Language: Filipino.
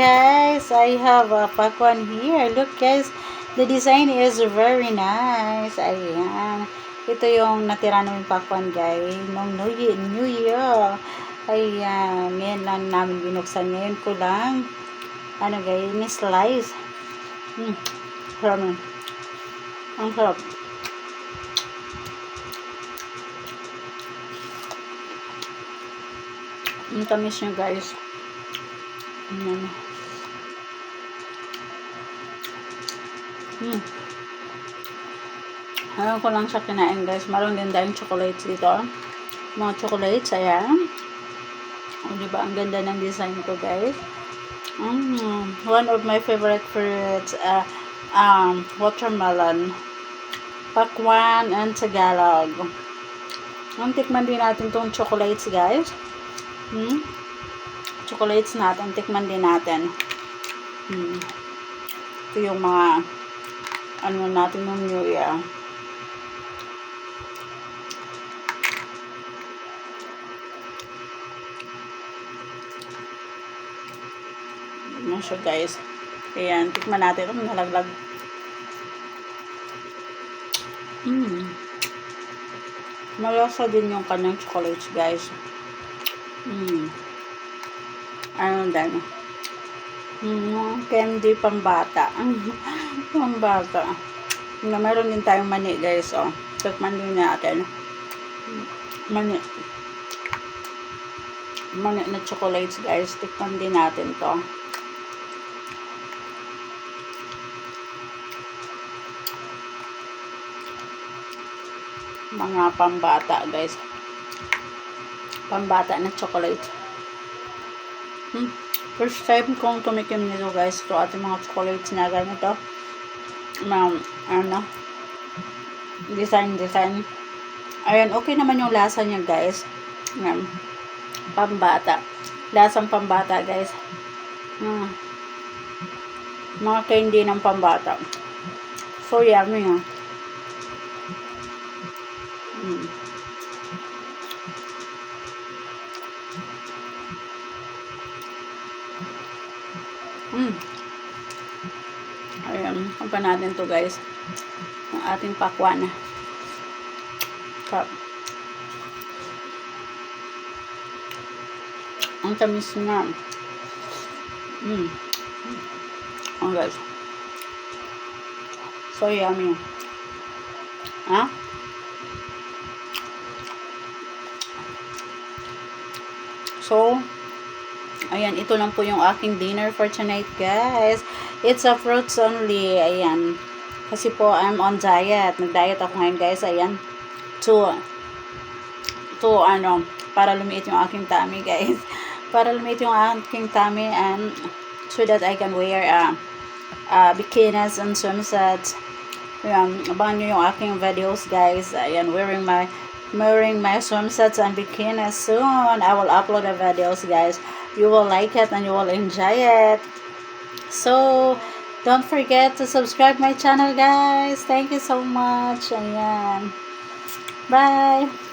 guys, I have a pakwan here. Look guys, the design is very nice. Ayan. Ito yung natira namin pakwan guys. Nung New Year. Ayan. Ngayon lang namin binuksan. Ngayon ko lang. Ano guys, ni-slice. Sarap. Ang sarap. Ang tamis nyo guys. Ayan. Ayaw ko lang siya kinain guys. Maroon din tayong chocolates dito. Mga chocolates. Ayan. O diba? Ang ganda ng design ko guys. One of my favorite fruits. Watermelon. Pakwan and Tagalog. Tikman din natin tong chocolates guys. Chocolates natin, tikman din natin. Ito yung mga ano natin ng New Year. Ano siya guys. Ayan, tikman natin. Ito nalaglag. Malasa din yung kanyang chocolates guys. Ano din? Candy pambata. Pambata. Meron din tayong mani guys. Oh. Tikman din natin. Mani. Mani na chocolates guys. Tikman din natin to. Mga pambata guys. Pambata na chocolate. First time kong tumikim nito guys. Ito ating mga chocolates na ganito. Ano, design. Ayan, okay naman yung lasa niya guys. Pambata. Lasang pambata guys. Mga candy ng pambata. So yummy ha. Ayan, kampan natin to guys. Ang ating pakwan. Ang tamis nga. Oh guys. So yummy. So, ayan, ito lang po yung aking dinner for tonight, guys. It's a fruits only. Ayan. Kasi po, I'm on diet. Nag-diet ako ngayon, guys. Ayan. Para lumiit yung aking tummy, guys. Para lumiit yung aking tummy and so that I can wear bikinis and swimsuits. Ayan. Abangan nyo yung aking videos, guys. Ayan, wearing my swimsuits and bikinis soon. I will upload the videos guys. You will like it and you will enjoy it. So don't forget to subscribe my channel guys. Thank you so much. Ayan. Bye.